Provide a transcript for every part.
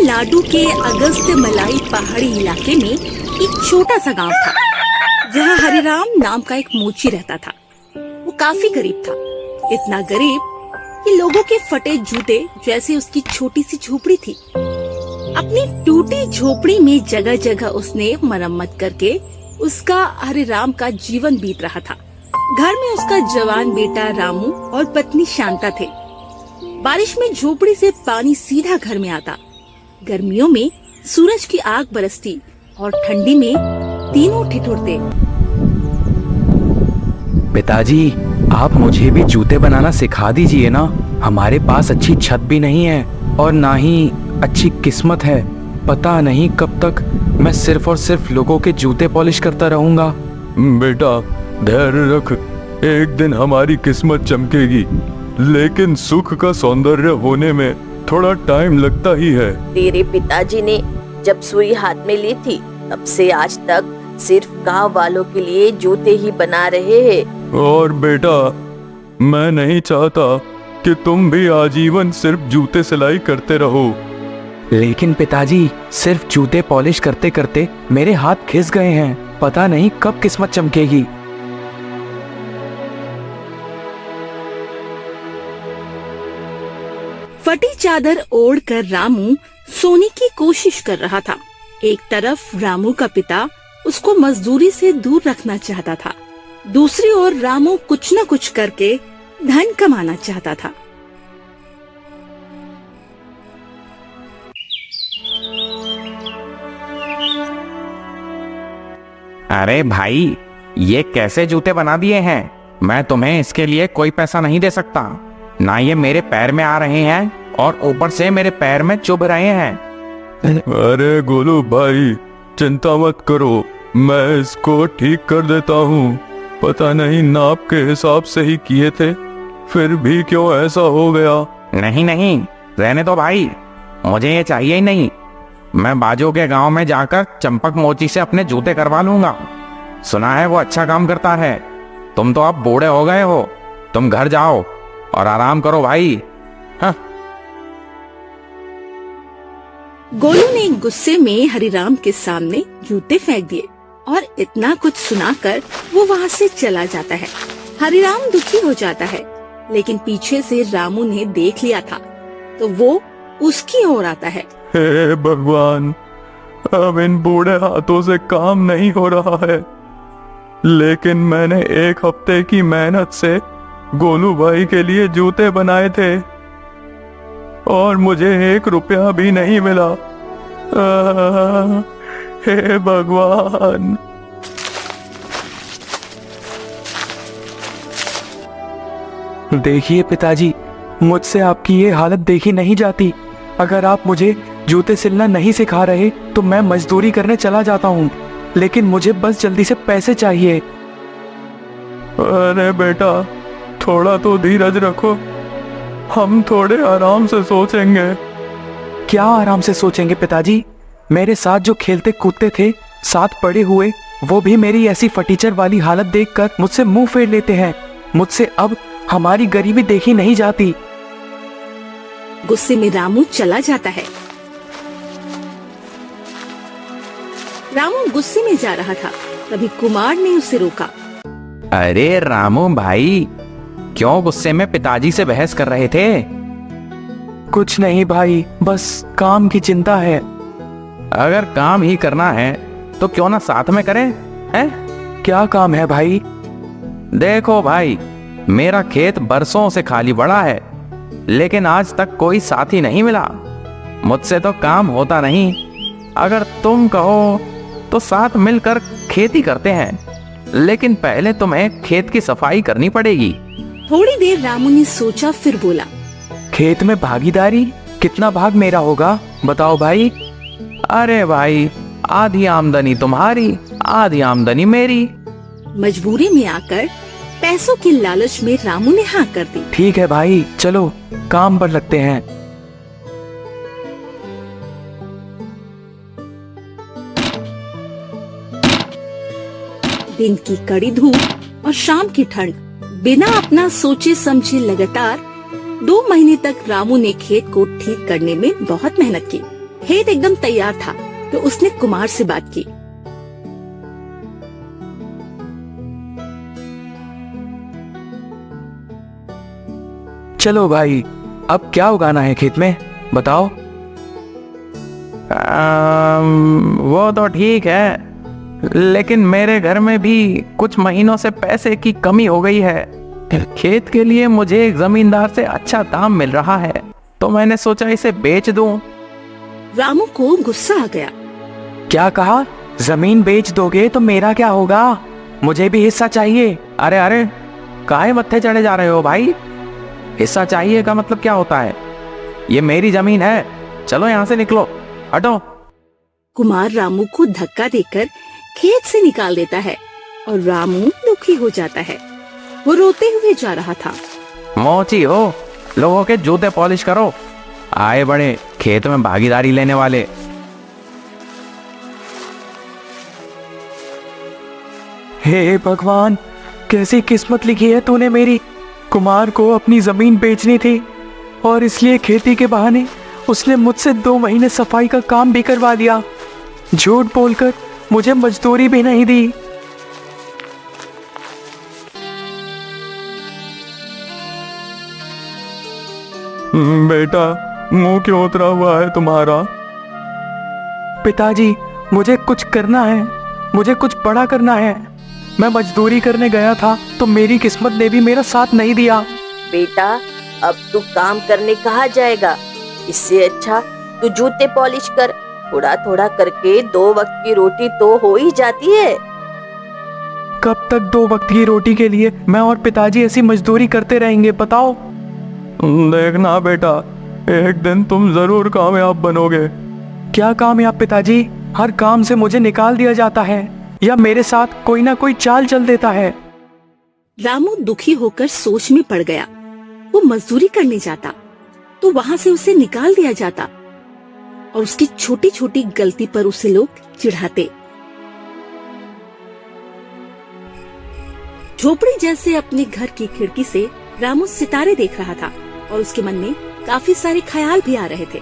तमिलनाडु के अगस्त्य मलाई पहाड़ी इलाके में एक छोटा सा गांव था, जहां हरिराम नाम का एक मोची रहता था। वो काफी गरीब था, इतना गरीब कि लोगों के फटे जूते जैसे उसकी छोटी सी झोपड़ी थी। अपनी टूटी झोपड़ी में जगह जगह उसने मरम्मत करके उसका हरिराम का जीवन बीत रहा था। घर में उसका जवान बेटा रामू और पत्नी शांता थे। बारिश में झोपड़ी से पानी सीधा घर में आता। गर्मियों में सूरज की आग बरसती और ठंडी में तीनों ठिठुरते। पिताजी, आप मुझे भी जूते बनाना सिखा दीजिए ना। हमारे पास अच्छी छत भी नहीं है और ना ही अच्छी किस्मत है। पता नहीं कब तक मैं सिर्फ और सिर्फ लोगों के जूते पॉलिश करता रहूंगा। बेटा धैर्य रख, एक दिन हमारी किस्मत चमकेगी, लेकिन सुख का सौंदर्य होने में थोड़ा टाइम लगता ही है। तेरे पिताजी ने जब सुई हाथ में ली थी तब से आज तक सिर्फ गांव वालों के लिए जूते ही बना रहे हैं। और बेटा, मैं नहीं चाहता कि तुम भी आजीवन सिर्फ जूते सिलाई करते रहो। लेकिन पिताजी, सिर्फ जूते पॉलिश करते करते मेरे हाथ घिस गए हैं। पता नहीं कब किस्मत चमकेगी। फटी चादर ओढ़कर रामू सोने की कोशिश कर रहा था। एक तरफ रामू का पिता उसको मजदूरी से दूर रखना चाहता था, दूसरी ओर रामू कुछ न कुछ करके धन कमाना चाहता था। अरे भाई, ये कैसे जूते बना दिए हैं? मैं तुम्हें इसके लिए कोई पैसा नहीं दे सकता। ना ये मेरे पैर में आ रहे हैं और ऊपर से मेरे पैर में चुभ रहे हैं। अरे गोलू भाई, चिंता मत करो, मैं इसको ठीक कर देता हूँ। पता नहीं नाप के हिसाब से ही किए थे, फिर भी क्यों ऐसा हो गया। नहीं नहीं, रहने दो भाई, मुझे ये चाहिए ही नहीं। मैं बाजू के गांव में जाकर चंपक मोची से अपने जूते करवा लूंगा। सुना है वो अच्छा काम करता है। तुम तो अब बूढ़े हो गए हो, तुम घर जाओ और आराम करो भाई। हाँ। गोलू ने गुस्से में हरिराम के सामने जूते फेंक दिए और इतना कुछ सुनाकर वो वहाँ से चला जाता है। हरिराम दुखी हो जाता है, लेकिन पीछे से रामू ने देख लिया था तो वो उसकी ओर आता है। हे भगवान, अब इन बूढ़े हाथों से काम नहीं हो रहा है। लेकिन मैंने एक हफ्ते की मेहनत से गोलू भाई के लिए जूते बनाए थे और मुझे 1 रुपया भी नहीं मिला। हे भगवान। देखिए पिताजी, मुझसे आपकी ये हालत देखी नहीं जाती। अगर आप मुझे जूते सिलना नहीं सिखा रहे तो मैं मजदूरी करने चला जाता हूँ, लेकिन मुझे बस जल्दी से पैसे चाहिए। अरे बेटा, थोड़ा तो धीरज रखो, हम थोड़े आराम से सोचेंगे। क्या आराम से सोचेंगे पिताजी? मेरे साथ जो खेलते कूदते थे, साथ पड़े हुए, वो भी मेरी ऐसी फटीचर वाली हालत देखकर मुझसे मुंह फेर लेते हैं। मुझसे अब हमारी गरीबी देखी नहीं जाती। गुस्से में रामू चला जाता है। रामू गुस्से में जा रहा था, तभी कुमार ने उसे रोका। अरे रामू भाई, क्यों गुस्से में पिताजी से बहस कर रहे थे? कुछ नहीं भाई, बस काम की चिंता है। अगर काम ही करना है तो क्यों ना साथ में करें, हैं? क्या काम है भाई? देखो भाई, मेरा खेत बरसों से खाली पड़ा है, लेकिन आज तक कोई साथी नहीं मिला। मुझसे तो काम होता नहीं। अगर तुम कहो तो साथ मिलकर खेती करते हैं, लेकिन पहले तुम्हें खेत की सफाई करनी पड़ेगी। थोड़ी देर रामू ने सोचा, फिर बोला। खेत में भागीदारी? कितना भाग मेरा होगा, बताओ भाई। अरे भाई, आधी आमदनी तुम्हारी, आधी आमदनी मेरी। मजबूरी में आकर पैसों की लालच में रामू ने हाँ कर दी। ठीक है भाई, चलो काम पर लगते हैं। दिन की कड़ी धूप और शाम की ठंड, बिना अपना सोचे समझे लगातार 2 महीने तक रामू ने खेत को ठीक करने में बहुत मेहनत की। खेत एकदम तैयार था तो उसने कुमार से बात की। चलो भाई, अब क्या उगाना है खेत में, बताओ। वो तो ठीक है, लेकिन मेरे घर में भी कुछ महीनों से पैसे की कमी हो गई है। खेत के लिए मुझे एक जमींदार से अच्छा दाम मिल रहा है, तो मैंने सोचा इसे बेच दूं। रामू को गुस्सा आ गया। क्या कहा? जमीन बेच दोगे तो मेरा क्या होगा? मुझे भी हिस्सा चाहिए। अरे अरे, काहे मत्थे चढ़े जा रहे हो भाई? हिस्सा चाहिए का मतलब क्या होता है? ये मेरी जमीन है, चलो यहाँ से निकलो, हटो। कुमार रामू को धक्का देकर खेत से निकाल देता है और रामू दुखी हो जाता है। वो रोते हुए जा रहा था। मोची हो, लोगों के जूते पॉलिश करो, आए बड़े खेत में भागीदारी लेने वाले। हे भगवान, कैसी किस्मत लिखी है तूने मेरी। कुमार को अपनी जमीन बेचनी थी और इसलिए खेती के बहाने उसने मुझसे 2 महीने सफाई का काम भी करवा दिया। झूठ बोलकर मुझे मजदूरी भी नहीं दी। बेटा, मुंह क्यों उतरा हुआ है तुम्हारा? पिताजी, मुझे कुछ करना है, मुझे कुछ बड़ा करना है। मैं मजदूरी करने गया था तो मेरी किस्मत ने भी मेरा साथ नहीं दिया। बेटा, अब तू काम करने कहाँ जाएगा? इससे अच्छा तू जूते पॉलिश कर। थोड़ा थोड़ा करके 2 वक्त की रोटी तो हो ही जाती है। कब तक 2 वक्त की रोटी के लिए मैं और पिताजी ऐसी मजदूरी करते रहेंगे, बताओ। देखना बेटा, एक दिन तुम जरूर कामयाब बनोगे। क्या कामयाब पिताजी? हर काम से मुझे निकाल दिया जाता है या मेरे साथ कोई ना कोई चाल चल देता है। रामू दुखी होकर सोच में पड़ गया। वो मजदूरी करने जाता तो वहाँ से उसे निकाल दिया जाता और उसकी छोटी छोटी गलती पर उसे लोग चिढ़ाते। झोपड़ी जैसे अपने घर की खिड़की से रामू सितारे देख रहा था और उसके मन में काफी सारे ख्याल भी आ रहे थे।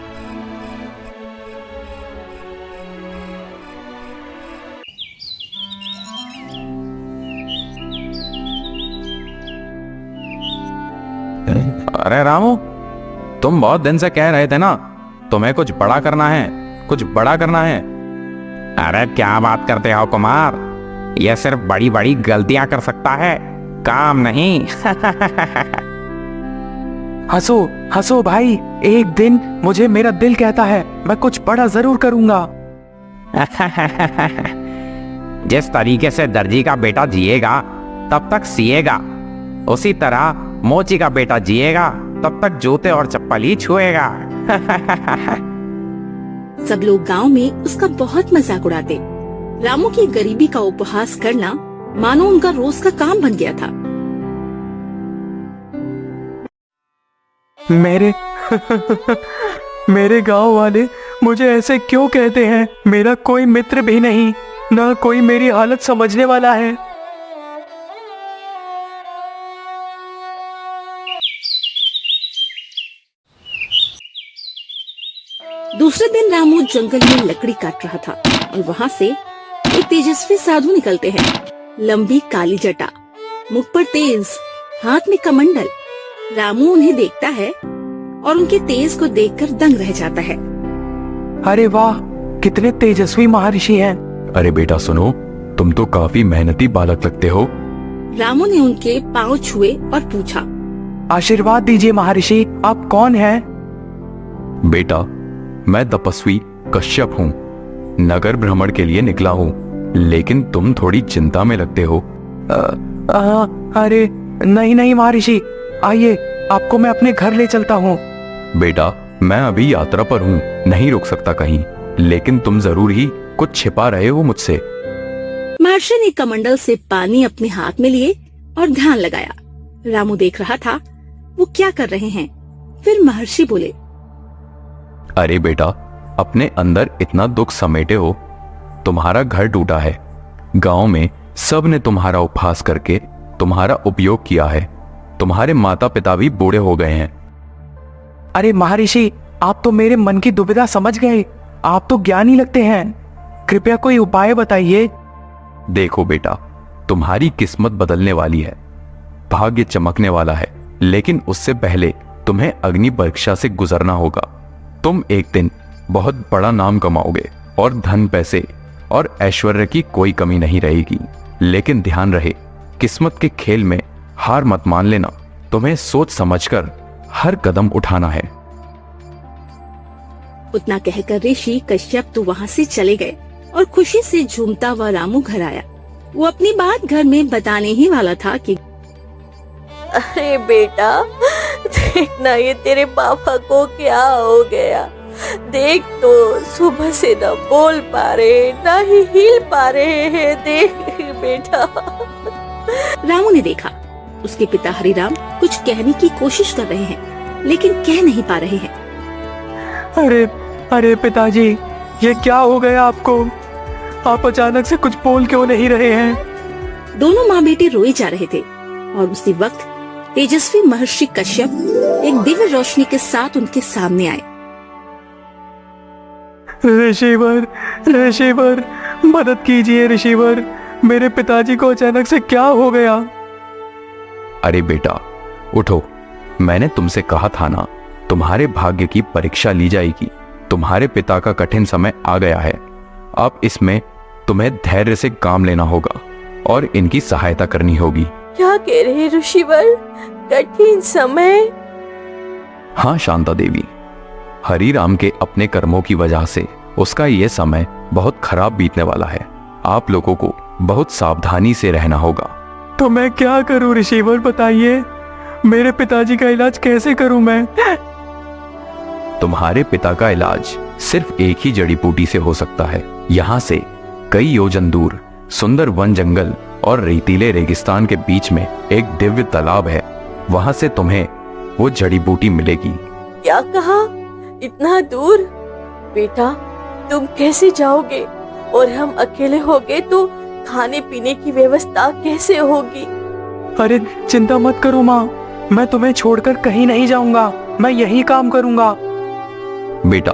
अरे रामू, तुम बहुत दिन से कह रहे थे ना तुम्हें कुछ बड़ा करना है, कुछ बड़ा करना है। अरे क्या बात करते हो कुमार, यह सिर्फ बड़ी बड़ी गलतियां कर सकता है, काम नहीं। हंसो हंसो भाई, एक दिन मुझे मेरा दिल कहता है मैं कुछ बड़ा जरूर करूंगा। जिस तरीके से दर्जी का बेटा जिएगा तब तक सिएगा, उसी तरह मोची का बेटा जिएगा तब तक जूते और चप्पल ही छुएगा। सब लोग गांव में उसका बहुत मजाक उड़ाते। रामू की गरीबी का उपहास करना मानो उनका रोज का काम बन गया था। मेरे गांव वाले मुझे ऐसे क्यों कहते हैं? मेरा कोई मित्र भी नहीं, ना कोई मेरी हालत समझने वाला है। दूसरे दिन रामू जंगल में लकड़ी काट रहा था और वहाँ से एक तेजस्वी साधु निकलते हैं। लंबी काली जटा, मुख पर तेज, हाथ में कमंडल। रामू उन्हें देखता है और उनके तेज को देखकर दंग रह जाता है। अरे वाह, कितने तेजस्वी महर्षि हैं। अरे बेटा सुनो, तुम तो काफी मेहनती बालक लगते हो। रामू ने उनके पांव छुए और पूछा, आशीर्वाद दीजिए महर्षि, आप कौन हैं? बेटा, मैं तपस्वी कश्यप हूँ, नगर भ्रमण के लिए निकला हूँ, लेकिन तुम थोड़ी चिंता में लगते हो। अरे नहीं नहीं महर्षि, आइए, आपको मैं अपने घर ले चलता हूँ। बेटा, मैं अभी यात्रा पर हूँ, नहीं रुक सकता कहीं, लेकिन तुम जरूर ही कुछ छिपा रहे हो मुझसे। महर्षि ने कमंडल से पानी अपने हाथ में लिए और ध्यान लगाया। रामू देख रहा था वो क्या कर रहे हैं। फिर महर्षि बोले, अरे बेटा, अपने अंदर इतना दुख समेटे हो। तुम्हारा घर टूटा है, गांव में सब ने तुम्हारा उपहास करके तुम्हारा उपयोग किया है, तुम्हारे माता पिता भी बूढ़े हो गए हैं। अरे महर्षि, आप तो मेरे मन की दुविधा समझ गए। आप तो ज्ञानी लगते हैं, कृपया कोई उपाय बताइए। देखो बेटा, तुम्हारी किस्मत बदलने वाली है, भाग्य चमकने वाला है, लेकिन उससे पहले तुम्हें अग्नि परीक्षा से गुजरना होगा। तुम एक दिन बहुत बड़ा नाम कमाओगे और धन, पैसे और ऐश्वर्य की कोई कमी नहीं रहेगी। लेकिन ध्यान रहे, किस्मत के खेल में हार मत मान लेना। तुम्हें सोच समझकर हर कदम उठाना है। उतना कहकर ऋषि कश्यप तो वहाँ से चले गए और खुशी से झूमता हुआ रामू घर आया। वो अपनी बात घर में बताने ही वाला था कि अरे बेटा, देखना ये तेरे पापा को क्या हो गया। देख तो, सुबह से न बोल पा रहे, न ही हिल पा रहे हैं। देख बेटा। रामू ने देखा उसके पिता हरिराम कुछ कहने की कोशिश कर रहे हैं, लेकिन कह नहीं पा रहे हैं। अरे अरे पिताजी, ये क्या हो गया आपको? आप अचानक से कुछ बोल क्यों नहीं रहे हैं? दोनों माँ बेटे रोए जा रहे थे और उसी वक्त तेजस्वी महर्षि कश्यप एक दिव्य रोशनी के साथ उनके सामने आए। ऋषिवर, ऋषिवर, मदद कीजिए ऋषिवर, मेरे पिताजी को अचानक से क्या हो गया? अरे बेटा, उठो। मैंने तुमसे कहा था ना, तुम्हारे भाग्य की परीक्षा ली जाएगी। तुम्हारे पिता का कठिन समय आ गया है। अब इसमें तुम्हें धैर्य से काम लेना होगा और इनकी सहायता करनी होगी। क्या कह रहे ऋषिवर? कठिन समय? हाँ शांता देवी, हरिराम के अपने कर्मों की वजह से उसका यह समय बहुत खराब बीतने वाला है। आप लोगों को बहुत सावधानी से रहना होगा। तो मैं क्या करूं ऋषिवर, बताइए। मेरे पिताजी का इलाज कैसे करूं मैं? तुम्हारे पिता का इलाज सिर्फ एक ही जड़ी बूटी से हो सकता है। यहाँ से कई योजन दूर सुंदर वन जंगल और रेतीले रेगिस्तान के बीच में एक दिव्य तालाब है। वहां से तुम्हें वो जड़ी बूटी मिलेगी। क्या कहा? इतना दूर? बेटा, तुम कैसे जाओगे? और हम अकेले होगे तो खाने पीने की व्यवस्था कैसे होगी? अरे चिंता मत करो माँ, मैं तुम्हें छोड़कर कहीं नहीं जाऊंगा। मैं यही काम करूंगा। बेटा,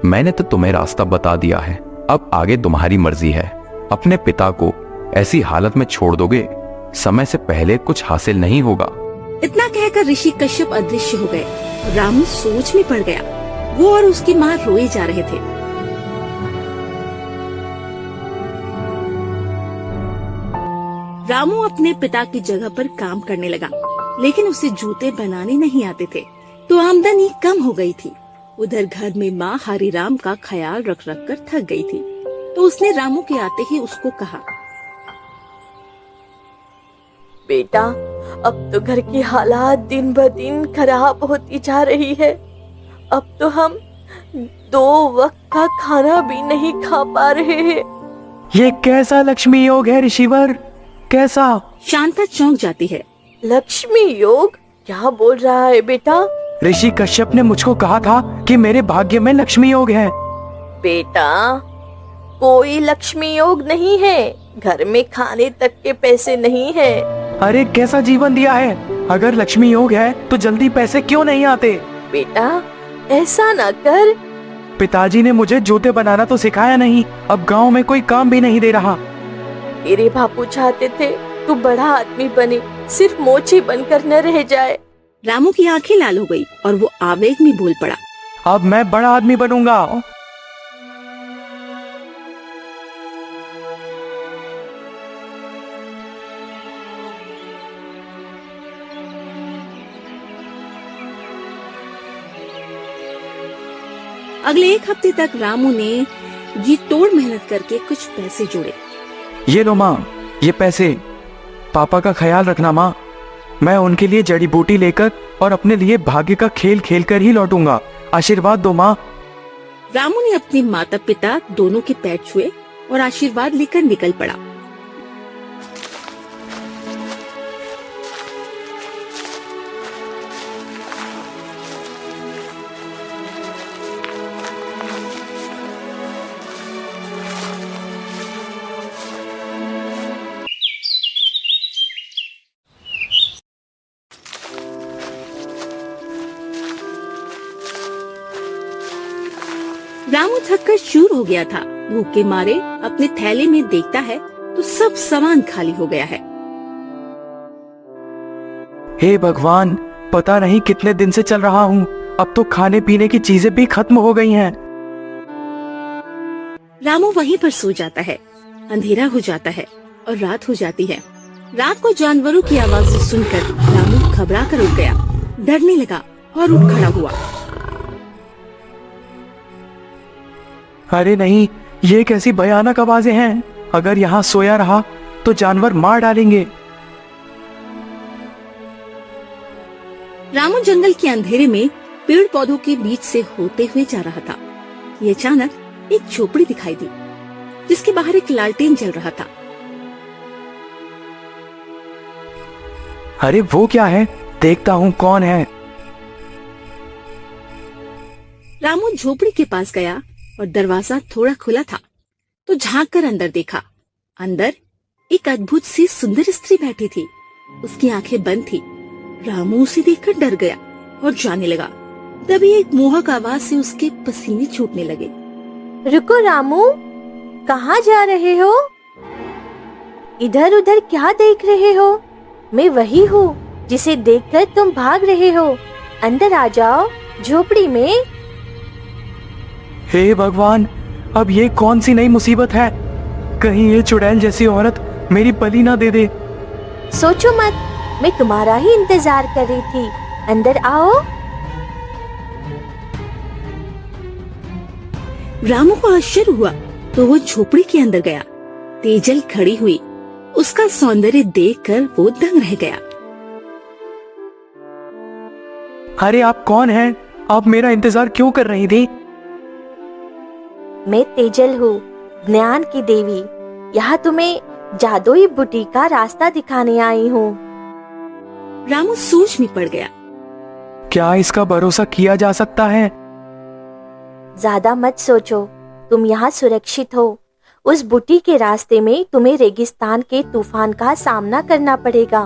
मैंने तो तुम्हें रास्ता बता दिया है, अब आगे तुम्हारी मर्जी है। अपने पिता को ऐसी हालत में छोड़ दोगे, समय से पहले कुछ हासिल नहीं होगा। इतना कहकर ऋषि कश्यप अदृश्य हो गए। रामू सोच में पड़ गया। वो और उसकी माँ रोए जा रहे थे। रामू अपने पिता की जगह पर काम करने लगा, लेकिन उसे जूते बनाने नहीं आते थे, तो आमदनी कम हो गई थी। उधर घर में माँ हरिराम का ख्याल रख रख कर थक गई थी, तो उसने रामू के आते ही उसको कहा, बेटा, अब तो घर की हालात दिन ब दिन खराब होती जा रही है। अब तो हम 2 वक्त का खाना भी नहीं खा पा रहे हैं। ये कैसा लक्ष्मी योग है ऋषिवर, कैसा? शांता चौंक जाती है। लक्ष्मी योग? क्या बोल रहा है बेटा? ऋषि कश्यप ने मुझको कहा था कि मेरे भाग्य में लक्ष्मी योग है। बेटा, कोई लक्ष्मी योग नहीं है। घर में खाने तक के पैसे नहीं है। अरे कैसा जीवन दिया है! अगर लक्ष्मी योग है तो जल्दी पैसे क्यों नहीं आते? बेटा, ऐसा ना कर। पिताजी ने मुझे जूते बनाना तो सिखाया नहीं, अब गांव में कोई काम भी नहीं दे रहा। तेरे बापू चाहते थे तू बड़ा आदमी बने, सिर्फ मोची बनकर न रह जाए। रामू की आंखें लाल हो गई और वो आवेग में बोल पड़ा, अब मैं बड़ा आदमी बनूंगा। अगले 1 हफ्ते तक रामू ने जी तोड़ मेहनत करके कुछ पैसे जोड़े। ये लो माँ, ये पैसे। पापा का ख्याल रखना माँ। मैं उनके लिए जड़ी बूटी लेकर और अपने लिए भाग्य का खेल खेल कर ही लौटूंगा। आशीर्वाद दो माँ। रामू ने अपने माता पिता दोनों के पैर छुए और आशीर्वाद लेकर निकल पड़ा। रामू थककर चूर हो गया था। भूख के मारे अपने थैले में देखता है तो सब सामान खाली हो गया है। हे भगवान, पता नहीं कितने दिन से चल रहा हूँ, अब तो खाने पीने की चीजें भी खत्म हो गई हैं। रामू वहीं पर सो जाता है। अंधेरा हो जाता है और रात हो जाती है। रात को जानवरों की आवाजें सुनकर रामू घबरा कर उठ गया, डरने लगा और उठ खड़ा हुआ। अरे नहीं, ये कैसी भयानक आवाजें हैं। अगर यहाँ सोया रहा तो जानवर मार डालेंगे। रामू जंगल के अंधेरे में पेड़ पौधों के बीच से होते हुए जा रहा था। ये अचानक एक झोपड़ी दिखाई दी, जिसके बाहर एक लालटेन जल रहा था। अरे वो क्या है, देखता हूँ कौन है। रामू झोपड़ी के पास गया और दरवाजा थोड़ा खुला था तो झांक कर अंदर देखा। अंदर एक अद्भुत सी सुंदर स्त्री बैठी थी। उसकी आंखें बंद थी। रामू उसे देखकर डर गया और जाने लगा। तभी एक मोहक आवाज से उसके पसीने छूटने लगे। रुको रामू, कहाँ जा रहे हो? इधर उधर क्या देख रहे हो? मैं वही हूँ जिसे देखकर तुम भाग रहे हो। अंदर आ जाओ, झोपड़ी में। हे भगवान, अब ये कौन सी नई मुसीबत है? कहीं ये चुड़ैल जैसी औरत मेरी बलि ना दे दे। सोचो मत, मैं तुम्हारा ही इंतजार कर रही थी। अंदर आओ। रामू को आश्चर्य हुआ तो वो झोपड़ी के अंदर गया। तेजल खड़ी हुई। उसका सौंदर्य देखकर वो दंग रह गया। अरे आप कौन हैं? आप मेरा इंतजार क्यों कर रही थी? मैं तेजल हूँ, ज्ञान की देवी। यहाँ तुम्हें जादुई बूटी का रास्ता दिखाने आई हूँ। रामू सोच में पड़ गया। क्या इसका भरोसा किया जा सकता है? ज्यादा मत सोचो, तुम यहाँ सुरक्षित हो। उस बूटी के रास्ते में तुम्हें रेगिस्तान के तूफान का सामना करना पड़ेगा।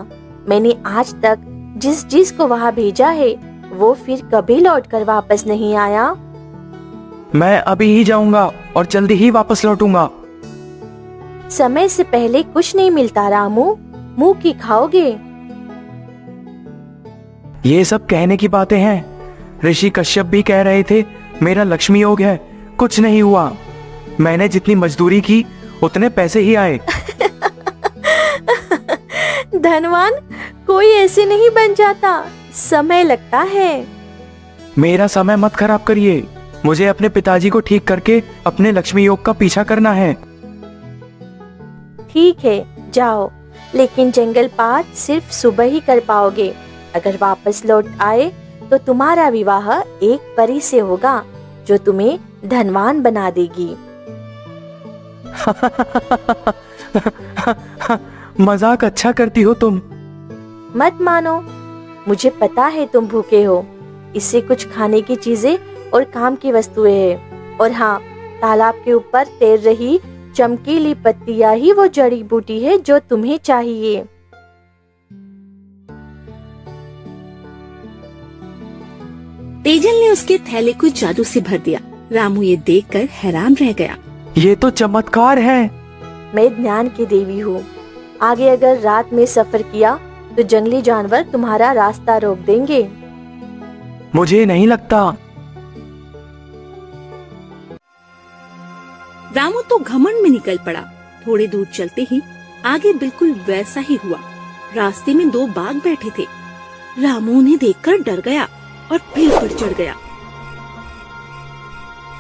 मैंने आज तक जिस जिस को वहाँ भेजा है वो फिर कभी लौटकर वापस नहीं आया। मैं अभी ही जाऊंगा और जल्दी ही वापस लौटूंगा। समय से पहले कुछ नहीं मिलता रामू, मुंह की खाओगे। ये सब कहने की बातें हैं। ऋषि कश्यप भी कह रहे थे मेरा लक्ष्मी योग है। कुछ नहीं हुआ। मैंने जितनी मजदूरी की उतने पैसे ही आए। धनवान कोई ऐसे नहीं बन जाता, समय लगता है। मेरा समय मत खराब करिए। मुझे अपने पिताजी को ठीक करके अपने लक्ष्मी योग का पीछा करना है। ठीक है, जाओ, लेकिन जंगल पार सिर्फ सुबह ही कर पाओगे। अगर वापस लौट आए तो तुम्हारा विवाह एक परी से होगा जो तुम्हें धनवान बना देगी। मजाक अच्छा करती हो तुम। मत मानो, मुझे पता है तुम भूखे हो। इससे कुछ खाने की चीजें और काम की वस्तुएं हैं। और हाँ, तालाब के ऊपर तैर रही चमकीली पत्तियां ही वो जड़ी बूटी है जो तुम्हें चाहिए। तेजल ने उसके थैले को जादू से भर दिया। रामू ये देखकर हैरान रह गया। ये तो चमत्कार है। मैं ज्ञान की देवी हूँ। आगे अगर रात में सफर किया तो जंगली जानवर तुम्हारा रास्ता रोक देंगे। मुझे नहीं लगता। रामू तो घमंड में निकल पड़ा। थोड़े दूर चलते ही आगे बिल्कुल वैसा ही हुआ। रास्ते में दो बाघ बैठे थे। रामू उन्हें देखकर डर गया और पेड़ पर चढ़ गया।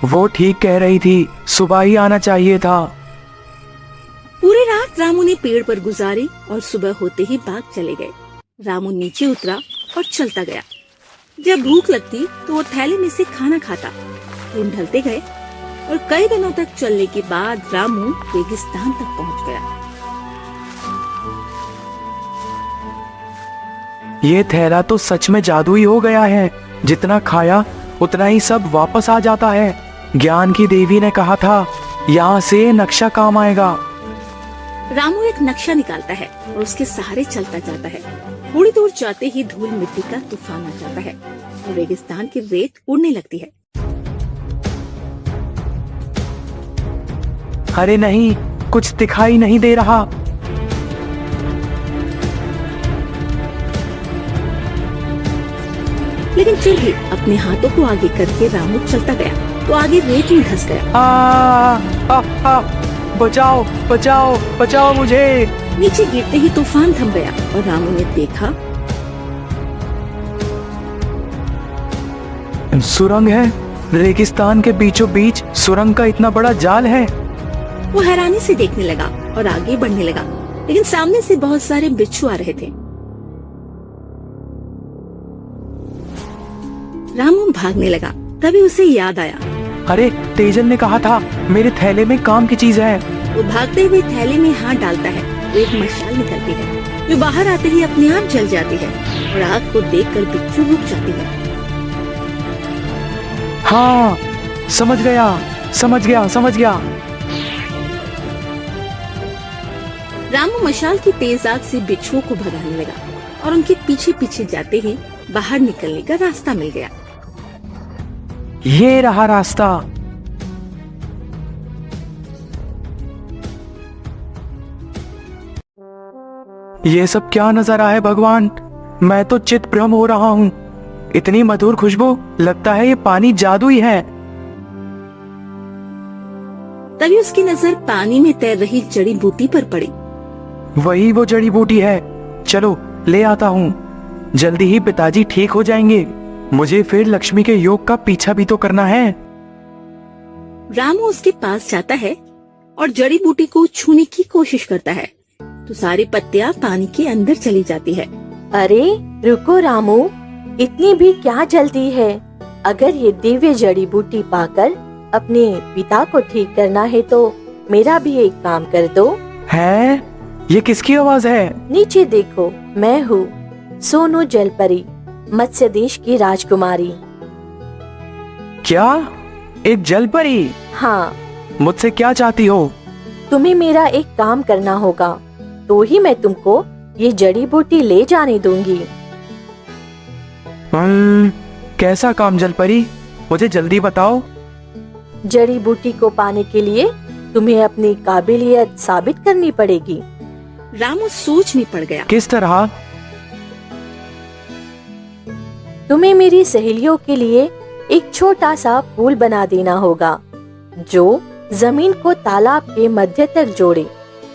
वो ठीक कह रही थी, सुबह ही आना चाहिए था। पूरी रात रामू ने पेड़ पर गुजारी और सुबह होते ही बाघ चले गए। रामू नीचे उतरा और चलता गया। जब भूख लगती तो वो थैले में से खाना खाता। दिन ढलते गए और कई दिनों तक चलने के बाद रामू रेगिस्तान तक पहुंच गया। ये थैला तो सच में जादुई हो गया है। जितना खाया उतना ही सब वापस आ जाता है। ज्ञान की देवी ने कहा था यहाँ से नक्शा काम आएगा। रामू एक नक्शा निकालता है और उसके सहारे चलता जाता है। थोड़ी दूर जाते ही धूल मिट्टी का तूफान आ जाता है और रेगिस्तान की रेत उड़ने लगती है। अरे नहीं, कुछ दिखाई नहीं दे रहा। लेकिन फिर भी अपने हाथों को आगे करके रामू चलता गया तो आगे रेत में धंस गया। आ, बचाओ बचाओ बचाओ मुझे। नीचे गिरते ही तूफान थम गया और रामू ने देखा सुरंग है, रेगिस्तान के बीचों बीच सुरंग का इतना बड़ा जाल है। वो हैरानी से देखने लगा और आगे बढ़ने लगा, लेकिन सामने से बहुत सारे बिच्छू आ रहे थे। रामू भागने लगा, तभी उसे याद आया। अरे तेजल ने कहा था मेरे थैले में काम की चीज है। वो भागते हुए थैले में हाथ डालता है तो एक मशाल निकलती है जो बाहर आते ही अपने आप जल जाती है और आग को देखकर बिच्छू रुक जाती है। हाँ, समझ गया समझ गया समझ गया। रामू मशाल की तेज आग से बिच्छुओं को भगाने लगा और उनके पीछे पीछे जाते ही बाहर निकलने का रास्ता मिल गया। ये रहा रास्ता। ये सब क्या नजारा है भगवान, मैं तो चित भ्रम हो रहा हूँ। इतनी मधुर खुशबू, लगता है ये पानी जादुई है। तभी उसकी नजर पानी में तैर रही जड़ी बूटी पर पड़ी। वही वो जड़ी बूटी है, चलो ले आता हूँ, जल्दी ही पिताजी ठीक हो जाएंगे। मुझे फिर लक्ष्मी के योग का पीछा भी तो करना है। रामू उसके पास जाता है और जड़ी बूटी को छूने की कोशिश करता है तो सारी पत्तियां पानी के अंदर चली जाती है। अरे रुको रामू, इतनी भी क्या जल्दी है? अगर ये दिव्य जड़ी बूटी पाकर अपने पिता को ठीक करना है तो मेरा भी एक काम कर दो। है? ये किसकी आवाज है? नीचे देखो, मैं हूँ सोनू जलपरी, मत्स्य देश की राजकुमारी। क्या? एक जलपरी? हाँ, मुझसे क्या चाहती हो? तुम्हें मेरा एक काम करना होगा, तो ही मैं तुमको ये जड़ी बूटी ले जाने दूंगी। कैसा काम जलपरी? मुझे जल्दी बताओ। जड़ी बूटी को पाने के लिए तुम्हें अपनी काबिलियत साबित करनी पड़ेगी। रामू सोच में पड़ गया। किस तरह? तुम्हें मेरी सहेलियों के लिए एक छोटा सा पुल बना देना होगा जो जमीन को तालाब के मध्य तक जोड़े।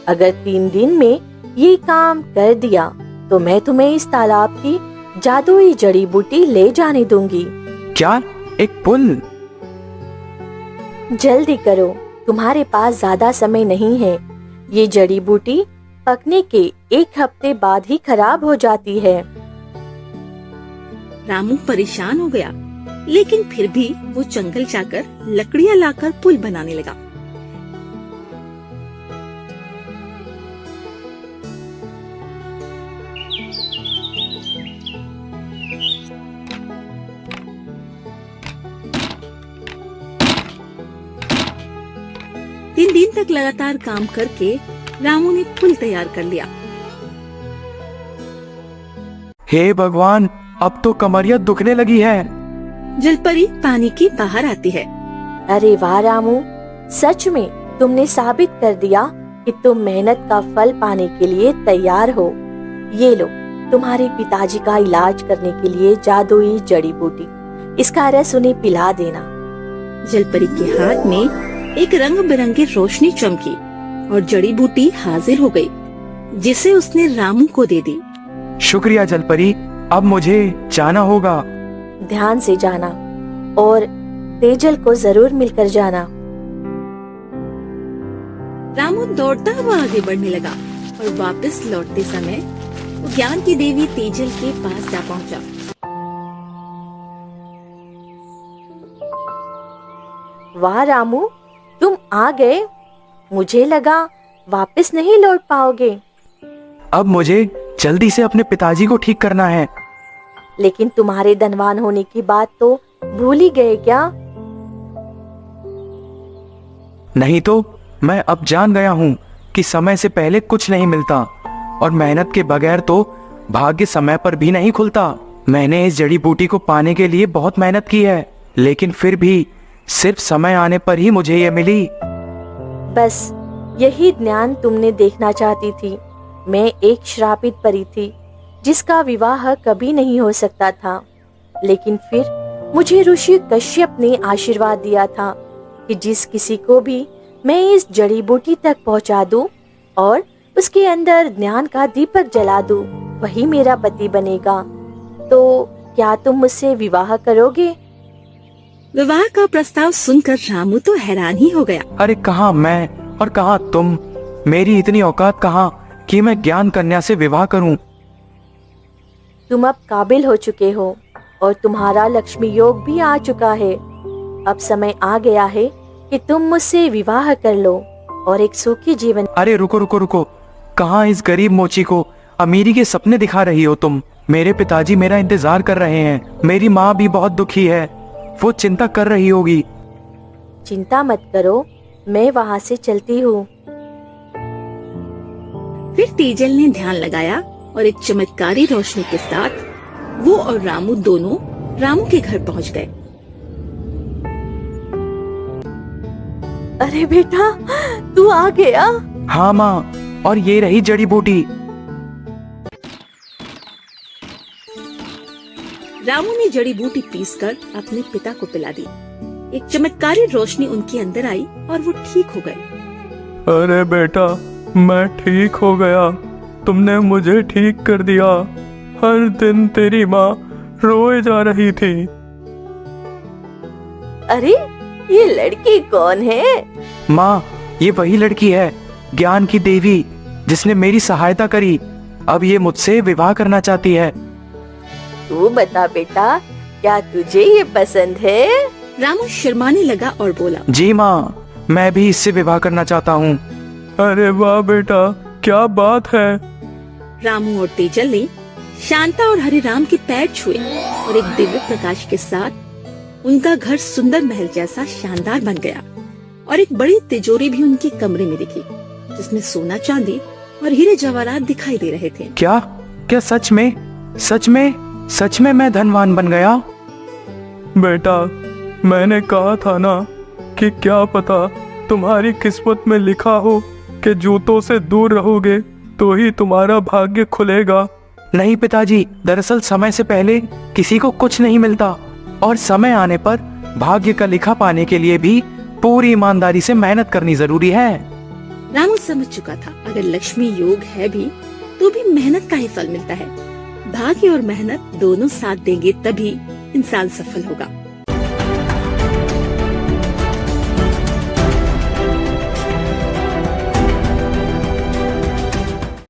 अगर 3 दिन में ये काम कर दिया तो मैं तुम्हें इस तालाब की जादुई जड़ी बूटी ले जाने दूंगी। क्या? एक पुल? जल्दी करो, तुम्हारे पास ज्यादा समय नहीं है। ये जड़ी बूटी पकने के 1 हफ्ते बाद ही खराब हो जाती है। रामू परेशान हो गया, लेकिन फिर भी वो जंगल जाकर लकड़ियां लाकर पुल बनाने लगा। तीन दिन तक लगातार काम करके रामू ने पुल तैयार कर लिया। हे भगवान, अब तो कमरिया दुखने लगी है। जलपरी पानी के बाहर आती है। अरे वाह रामू, सच में तुमने साबित कर दिया कि तुम मेहनत का फल पाने के लिए तैयार हो। ये लो, तुम्हारे पिताजी का इलाज करने के लिए जादुई जड़ी बूटी। इसका रस उन्हें पिला देना। जलपरी के हाथ में एक रंग बिरंगी रोशनी चमकी और जड़ी बूटी हाजिर हो गई, जिसे उसने रामू को दे दी। शुक्रिया जलपरी, अब मुझे जाना होगा। ध्यान से जाना और तेजल को जरूर मिलकर जाना। रामू दौड़ता हुआ आगे बढ़ने लगा और वापस लौटते समय वो ज्ञान की देवी तेजल के पास जा पहुंचा। वाह रामू, तुम आ गए। मुझे लगा वापस नहीं लौट पाओगे। अब मुझे जल्दी से अपने पिताजी को ठीक करना है। लेकिन तुम्हारे धनवान होने की बात तो भूल ही गए क्या? नहीं तो मैं अब जान गया हूँ कि समय से पहले कुछ नहीं मिलता और मेहनत के बगैर तो भाग्य समय पर भी नहीं खुलता। मैंने इस जड़ी बूटी को पाने के लिए बहुत मेहनत की है, लेकिन फिर भी सिर्फ समय आने पर ही मुझे ये मिली। बस यही ज्ञान तुमने देखना चाहती थी। मैं एक श्रापित परी थी जिसका विवाह कभी नहीं हो सकता था, लेकिन फिर मुझे ऋषि कश्यप ने आशीर्वाद दिया था कि जिस किसी को भी मैं इस जड़ी बूटी तक पहुंचा दूं और उसके अंदर ज्ञान का दीपक जला दूं, वही मेरा पति बनेगा। तो क्या तुम मुझसे विवाह करोगे? विवाह का प्रस्ताव सुनकर रामू तो हैरान ही हो गया। अरे कहाँ मैं और कहाँ तुम, मेरी इतनी औकात कहाँ कि मैं ज्ञान कन्या से विवाह करूं। तुम अब काबिल हो चुके हो और तुम्हारा लक्ष्मी योग भी आ चुका है। अब समय आ गया है कि तुम मुझसे विवाह कर लो और एक सुखी जीवन। अरे रुको रुको रुको, कहाँ इस गरीब मोची को अमीरी के सपने दिखा रही हो तुम? मेरे पिताजी मेरा इंतजार कर रहे हैं। मेरी माँ भी बहुत दुखी है, वो चिंता कर रही होगी। चिंता मत करो, मैं वहाँ से चलती हूँ। फिर तेजल ने ध्यान लगाया और एक चमत्कारी रोशनी के साथ वो और रामू दोनों रामू के घर पहुंच गए। अरे बेटा, तू आ गया। हाँ माँ, और ये रही जड़ी बूटी। रामू ने जड़ी बूटी पीसकर अपने पिता को पिला दी। एक चमत्कारी रोशनी उनके अंदर आई और वो ठीक हो गए। अरे बेटा, मैं ठीक हो गया। तुमने मुझे ठीक कर दिया। हर दिन तेरी माँ रोए जा रही थी। अरे ये लड़की कौन है? माँ, ये वही लड़की है, ज्ञान की देवी, जिसने मेरी सहायता करी। अब ये मुझसे विवाह करना चाहती है। तू बता बेटा, क्या तुझे ये पसंद है? रामू शर्माने लगा और बोला, जी माँ, मैं भी इससे विवाह करना चाहता हूँ। अरे वाह बेटा, क्या बात है। रामू और तेजल ने शांता और हरिराम के पैर छुए और एक दिव्य प्रकाश के साथ उनका घर सुंदर महल जैसा शानदार बन गया। और एक बड़ी तिजोरी भी उनके कमरे में दिखी, जिसमें सोना चांदी और हीरे जवाहरात दिखाई दे रहे थे। क्या क्या सच में मैं धनवान बन गया? बेटा, मैंने कहा था ना कि क्या पता तुम्हारी किस्मत में लिखा हो कि जूतों से दूर रहोगे तो ही तुम्हारा भाग्य खुलेगा। नहीं पिताजी, दरअसल समय से पहले किसी को कुछ नहीं मिलता, और समय आने पर भाग्य का लिखा पाने के लिए भी पूरी ईमानदारी से मेहनत करनी जरूरी है। रामू समझ चुका था, अगर लक्ष्मी योग है भी तो भी मेहनत का ही फल मिलता है। भाग्य और मेहनत दोनों साथ देंगे तभी इंसान सफल होगा।